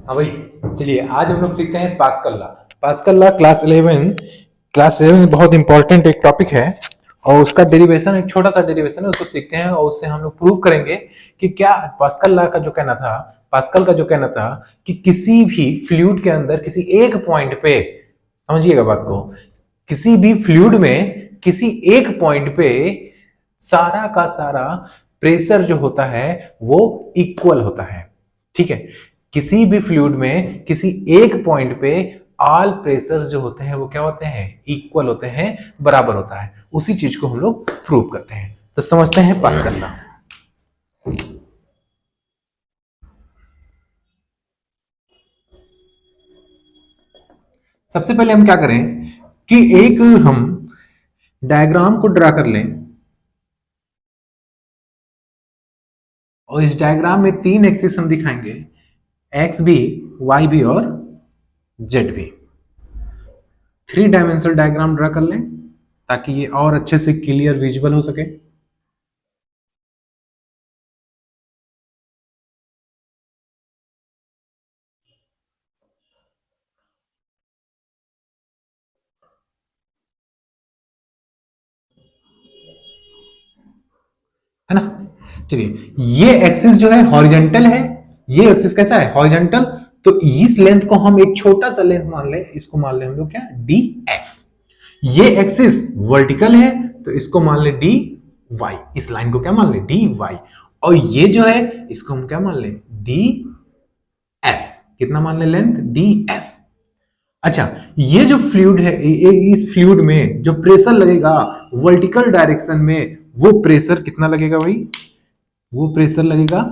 हाँ भाई, चलिए आज हम लोग सीखते हैं pascal law. Pascal law class 11 बहुत इंपॉर्टेंट एक टॉपिक है और उसका डेरिवेशन, एक छोटा सा डेरिवेशन है, उसको सीखते हैं और उससे हम लोग प्रूव करेंगे कि क्या पास्कल लॉ का जो कहना था, पास्कल का जो कहना था कि किसी भी फ्लूइड के अंदर किसी एक पॉइंट पे, समझिएगा बात को, किसी भी फ्लूइड में किसी एक पॉइंट पे सारा का सारा प्रेशर जो होता है वो इक्वल होता है। ठीक है, किसी भी फ्लूइड में किसी एक पॉइंट पे ऑल प्रेशर जो होते हैं वो क्या होते हैं, इक्वल होते हैं, बराबर होता है। उसी चीज को हम लोग प्रूव करते हैं। तो समझते हैं पास्कल लॉ। सबसे पहले हम क्या करें कि एक हम डायग्राम को ड्रा कर लें और इस डायग्राम में तीन एक्सिस हम दिखाएंगे, एक्स भी, वाई भी और जेड भी। 3 डायमेंशनल डायग्राम ड्रा कर लें ताकि ये और अच्छे से क्लियर विजुअल हो सके। है ना। चलिए, ये एक्सिस जो है हॉरिजेंटल है, ये एक्सिस कैसा है, हॉरिजेंटल। तो इस लेंथ को हम एक छोटा सा लेंथ मान ले, इसको मान ले हम लोग क्या, डी एक्स। ये एक्सिस वर्टिकल है तो इसको मान ले डी वाई, इस लाइन को क्या मान ले, डी वाई। और ये जो है इसको हम क्या मान ले, डी एस। कितना मान ले लेंथ, डी एस। अच्छा, ये जो फ्लूइड है, इस फ्लूइड में जो प्रेशर लगेगा वर्टिकल डायरेक्शन में, वो प्रेशर कितना लगेगा भाई, वो प्रेशर लगेगा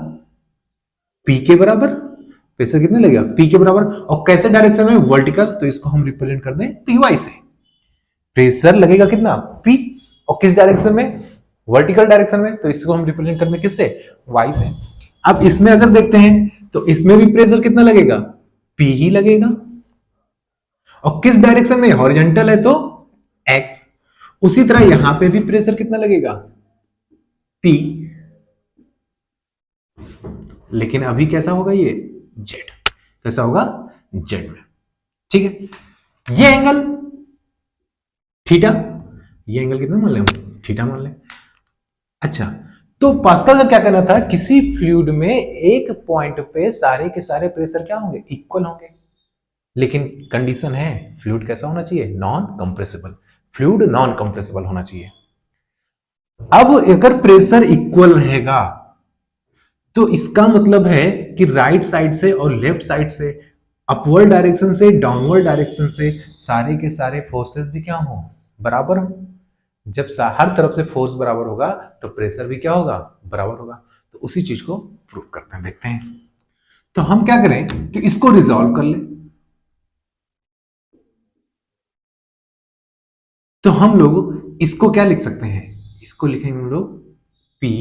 पी के बराबर। प्रेशर कितना लगेगा, पी के बराबर। और कैसे डायरेक्शन में, वर्टिकल, तो इसको हम रिप्रेजेंट कर दें पी वाई से। प्रेशर लगेगा कितना, पी, और किस डायरेक्शन में, वर्टिकल डायरेक्शन में, तो इसको हम रिप्रेजेंट कर दें किससे, वाई से। अब इसमें अगर देखते हैं तो इसमें भी प्रेशर कितना लगेगा, पी ही लगेगा। और किस डायरेक्शन में, हॉरिजॉन्टल है तो एक्स। उसी तरह यहां पे भी प्रेशर कितना लगेगा, पी। लेकिन अभी कैसा होगा ये, जेड। कैसा होगा, जेड में। ठीक है, ये एंगल थीटा, ये एंगल कितना मान ले हम, थीटा मान ले। अच्छा, तो पास्कल का क्या कहना था, किसी फ्लूइड में एक पॉइंट पे सारे के सारे प्रेशर क्या होंगे, इक्वल होंगे। लेकिन कंडीशन है, फ्लूइड कैसा होना चाहिए, non compressible. Fluid non compressible होना चाहिए। अब अगर प्रेशर इक्वल रहेगा तो इसका मतलब है कि राइट साइड से और लेफ्ट साइड से, अपवर्ड डायरेक्शन से डाउनवर्ड डायरेक्शन से, सारे के सारे फोर्सेस भी क्या हो, बराबर हो। जब हर तरफ से फोर्स बराबर होगा तो प्रेशर भी क्या होगा, बराबर होगा। तो उसी चीज को प्रूव करते हैं, देखते हैं। तो हम क्या करें कि इसको रिजॉल्व कर लें। तो हम लोग इसको क्या लिख सकते हैं, इसको लिखेंगे हम लोग P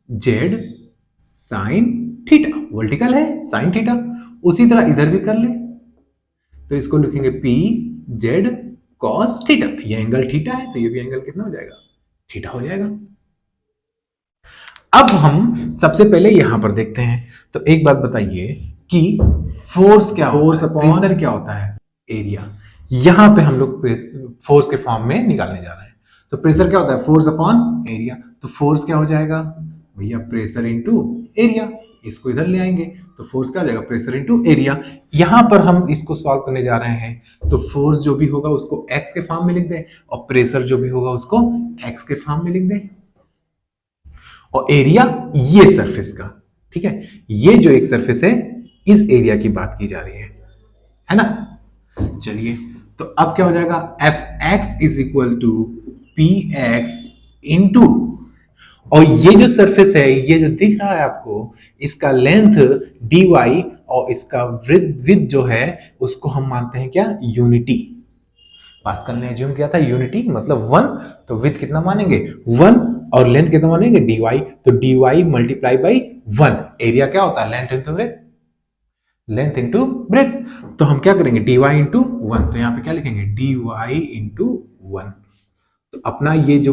Z sine theta, vertical है साइन थीटा। उसी तरह इधर भी कर ले, तो इसको लिखेंगे पी जेड कॉस थीटा। ये एंगल थीटा है तो ये भी एंगल कितना हो जाएगा, थीटा हो जाएगा। अब हम सबसे पहले यहां पर देखते हैं। तो एक बात बताइए कि फोर्स क्या, फोर्स अपॉन प्रेशर क्या होता है, एरिया। यहां पे हम लोग फोर्स के फॉर्म में निकालने जा रहे हैं। तो प्रेशर क्या होता है, फोर्स अपॉन एरिया। तो फोर्स क्या हो जाएगा भैया, प्रेशर इंटू एरिया। इसको इधर ले आएंगे तो फोर्स क्या हो जाएगा, प्रेशर इंटू एरिया। यहां पर हम इसको सॉल्व करने जा रहे हैं तो फोर्स जो भी होगा उसको एक्स के फॉर्म में लिख दें और प्रेशर जो भी होगा उसको एक्स के फॉर्म में लिख दें। और एरिया ये सरफेस का, ठीक है, ये जो एक सरफेस है इस एरिया की बात की जा रही है ना। चलिए, तो अब क्या हो जाएगा, F X is equal to P X into, और ये जो सरफेस है, ये जो दिख रहा है आपको, इसका लेंथ dy और इसका विड्थ जो है उसको हम मानते हैं क्या, यूनिटी। पास्कल ने एज्यूम किया था यूनिटी मतलब 1, तो विड्थ कितना मानेंगे 1 और लेंथ कितना मानेंगे dy। तो dy मल्टीप्लाई बाई 1, एरिया क्या होता है, length into breadth, length into breath. तो हम क्या करेंगे dy इंटू 1, तो यहां पे क्या लिखेंगे dy इंटू 1। तो अपना ये जो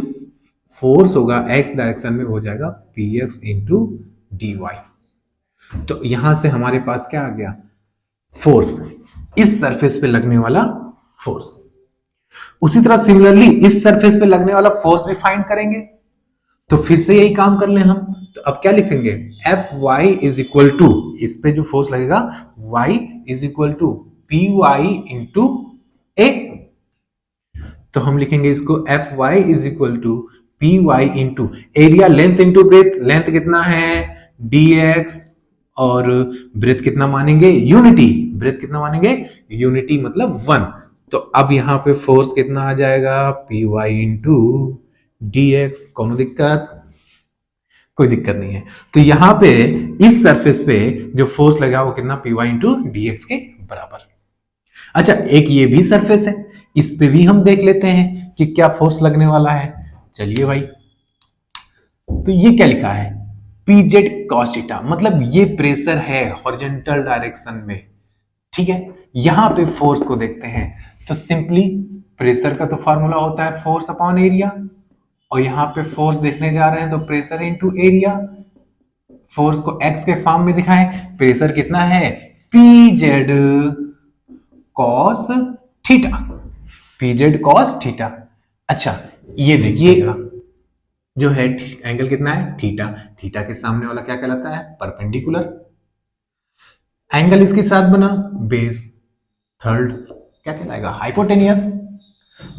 फोर्स होगा x डायरेक्शन में हो जाएगा px इंटू dy। तो यहां से हमारे पास क्या आ गया, फोर्स, इस सरफेस पे लगने वाला फोर्स। उसी तरह सिमिलरली इस सरफेस पे लगने वाला फोर्स भी फाइंड करेंगे। तो फिर से यही काम कर ले हम। तो अब क्या लिखेंगे, F Y is equal to, इस पे जो फोर्स लगेगा y is equal to P Y into A. तो हम लिखेंगे इसको F Y is equal to P Y into area length into breadth. Length कितना है dx, और ब्रेथ कितना मानेंगे यूनिटी। ब्रेथ कितना मानेंगे यूनिटी, मतलब 1। तो अब यहां पे फोर्स कितना आ जाएगा पी वाई इंटू dx। कौन दिक्कत, कोई दिक्कत नहीं है। तो यहां पे इस सरफेस पे जो फोर्स लगा वो कितना P Y into D X के बराबर। अच्छा, एक ये भी सरफेस है, इस पे भी हम देख लेते हैं कि क्या फोर्स लगने वाला है। चलिए भाई, तो ये क्या लिखा है पी जेड कॉस थीटा, मतलब ये प्रेशर है हॉरिजॉन्टल डायरेक्शन में। ठीक है, यहां पे फोर्स को देखते हैं तो सिंपली प्रेशर का तो फॉर्मूला होता है फोर्स अपॉन एरिया, और यहां पे फोर्स देखने जा रहे हैं तो प्रेशर इनटू एरिया। फोर्स को एक्स के फॉर्म में दिखाएं, प्रेशर कितना है P Z cos theta, P Z cos theta. अच्छा, ये देखिएगा जो है एंगल कितना है थीटा, थीटा के सामने वाला क्या कहलाता है परपेंडिकुलर। एंगल इसके साथ बना बेस, थर्ड क्या कहलाएगा हाइपोटेनियस।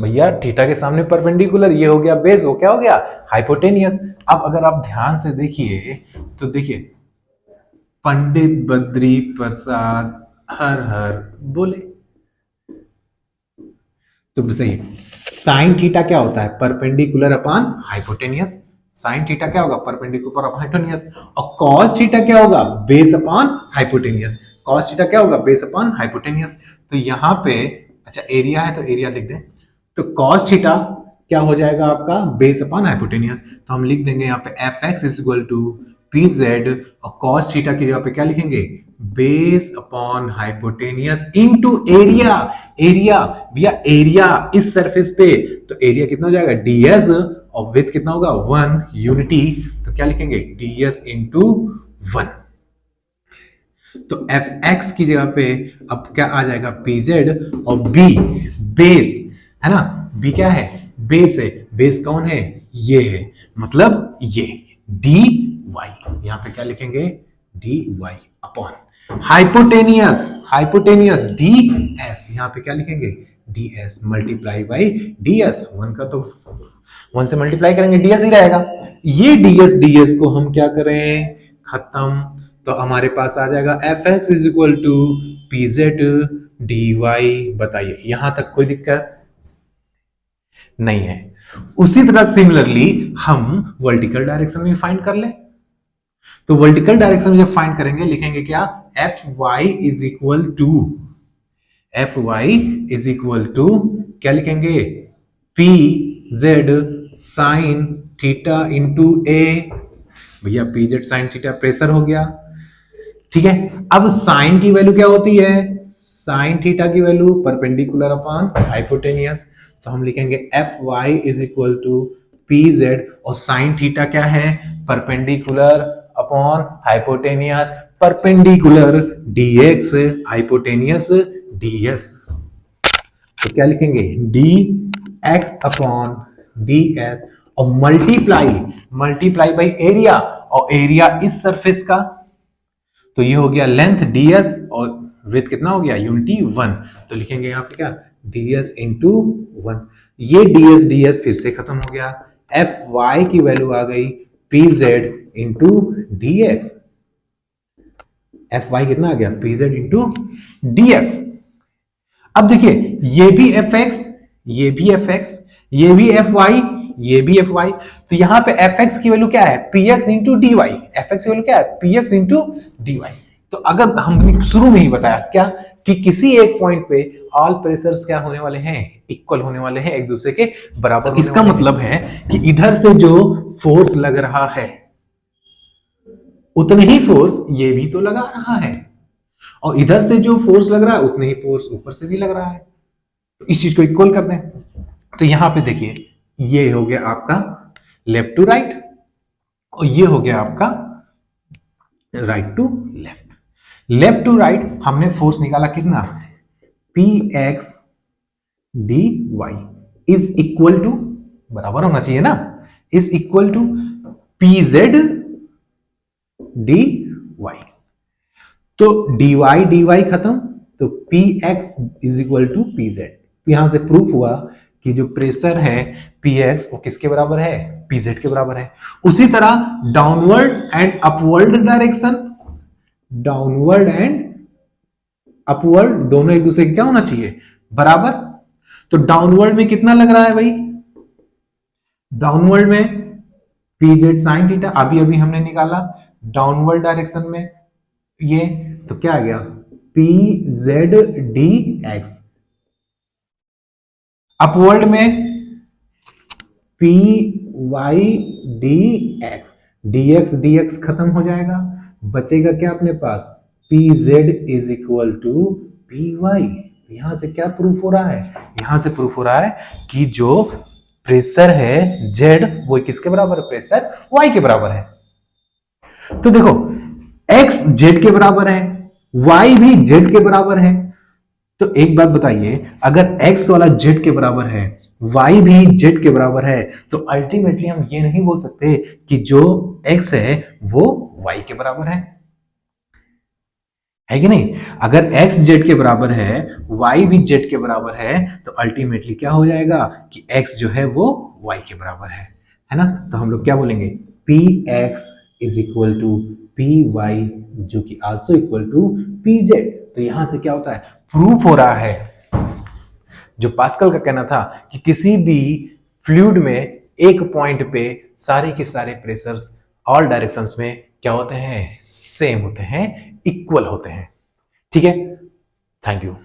भैया थीटा के सामने परपेंडिकुलर, ये हो गया बेस, वो क्या हो गया हाइपोटेनियस। अब अगर आप ध्यान से देखिए तो देखिए पंडित बद्री प्रसाद हर हर बोले। तो बताइए साइन थीटा क्या होता है perpendicular upon hypotenuse. Sign theta क्या होगा परपेंडिकुलर अपॉन हाइपोटेनियस। और कॉस थीटा क्या होगा base upon hypotenuse. Cos theta क्या होगा बेस अपॉन हाइपोटेनियस। तो यहां पे अच्छा एरिया है तो एरिया लिख दें, तो कॉस थीटा क्या हो जाएगा आपका बेस अपॉन हाइपोटेनियस। तो हम लिख देंगे यहाँ पे F X is equal to P Z, और कॉस थीटा की जगह पे क्या लिखेंगे base upon hypotenuse into area. Area भैया एरिया इस सरफेस पे, तो एरिया कितना हो जाएगा ds, और विड्थ कितना होगा 1 यूनिटी, तो क्या लिखेंगे ds इंटू 1। तो एफ एक्स की जगह पे अब क्या आ जाएगा पी जेड, और बी बेस है ना, बी क्या है बेस है। बेस कौन है ये है, मतलब ये डी वाई, यहां पे क्या लिखेंगे D Y upon hypotenuse, hypotenuse D S, यहां पे क्या लिखेंगे D S multiply by D S. 1 का तो 1 से मल्टीप्लाई करेंगे डीएस ही रहेगा। ये डीएस को हम क्या करें खत्म, तो हमारे पास आ जाएगा F X is equal to P Z D Y. बताइए यहां तक कोई दिक्कत नहीं है। उसी तरह सिमिलरली हम वर्टिकल डायरेक्शन में फाइंड कर ले। तो वर्टिकल डायरेक्शन में जब फाइंड करेंगे लिखेंगे क्या F Y is equal to, F Y is equal to क्या लिखेंगे P Z sine theta into A. भैया P Z sine theta pressure हो गया। ठीक है, अब साइन की वैल्यू क्या होती है साइन थीटा की वैल्यू परपेंडिकुलर अपॉन हाइपोटेनियस। तो हम लिखेंगे F Y is equal to P Z, और साइन थीटा क्या है perpendicular upon hypotenuse, perpendicular dx hypotenuse ds। तो क्या लिखेंगे D X upon D S, और मल्टीप्लाई मल्टीप्लाई बाई एरिया, और एरिया इस सरफेस का, तो ये हो गया लेंथ ds, और विड्थ कितना हो गया यूनिटी 1। तो लिखेंगे यहाँ पे क्या ds इंटू 1। ये ds फिर से खत्म हो गया, एफ वाई की वैल्यू आ गई P Z into D X. F Y कितना आ गया P Z into D X. अब देखिए ये भी एफ एक्स, ये भी एफ एक्स, ये भी एफ वाई, ये भी एफ वाई। तो यहां पे एफ एक्स की वैल्यू क्या है P X into D Y. F X की वैल्यू क्या है P X into D Y. तो अगर हमने शुरू में ही बताया क्या कि किसी एक पॉइंट पे ऑल प्रेशर्स क्या होने वाले हैं इक्वल होने वाले हैं, एक दूसरे के बराबर। इसका मतलब है कि इधर से जो फोर्स लग रहा है उतने ही फोर्स ये भी तो लगा रहा है, और इधर से जो फोर्स लग रहा है उतने ही फोर्स ऊपर से भी लग रहा है। तो इस चीज को इक्वल कर दें। तो यहां पे देखिए ये हो गया आपका लेफ्ट टू राइट, और ये हो गया आपका right to left. Left to right हमने फोर्स निकाला कितना, P X D Y is equal to, बराबर होना चाहिए ना, is equal to P Z D Y. तो डी वाई खत्म, तो P X is equal to P Z. यहां से प्रूफ हुआ कि जो प्रेशर है पी एक्स वो किसके बराबर है, पी जेड के बराबर है। उसी तरह downward and upward direction, downward and upward दोनों एक दूसरे के क्या होना चाहिए, बराबर। तो डाउनवर्ड में कितना लग रहा है भाई, डाउनवर्ड में पी जेड साइन थीटा, अभी अभी हमने निकाला। डाउनवर्ड डायरेक्शन में ये, तो क्या आ गया, P Z D X. Upward में P Y D X, D X खत्म हो जाएगा, बचेगा क्या अपने पास, P Z is equal to P Y. यहां से क्या प्रूफ हो रहा है, यहां से प्रूफ हो रहा है कि जो प्रेशर है जेड वो किसके बराबर है, प्रेशर वाई के बराबर है। तो देखो एक्स जेड के बराबर है, वाई भी जेड के बराबर है। तो एक बात बताइए, अगर x वाला z के बराबर है, y भी z के बराबर है, तो अल्टीमेटली हम ये नहीं बोल सकते कि जो x है वो y के बराबर है कि नहीं। अगर x z के बराबर है, y भी z के बराबर है, तो अल्टीमेटली क्या हो जाएगा कि x जो है वो y के बराबर है ना। तो हम लोग क्या बोलेंगे, P X is equal to P Y, जो कि also equal to P Z. तो यहां से क्या होता है, प्रूफ हो रहा है जो पास्कल का कहना था कि किसी भी फ्लूइड में एक पॉइंट पे सारे के सारे प्रेशर्स ऑल डायरेक्शंस में क्या होते हैं, सेम होते हैं, इक्वल होते हैं। ठीक है, थैंक यू।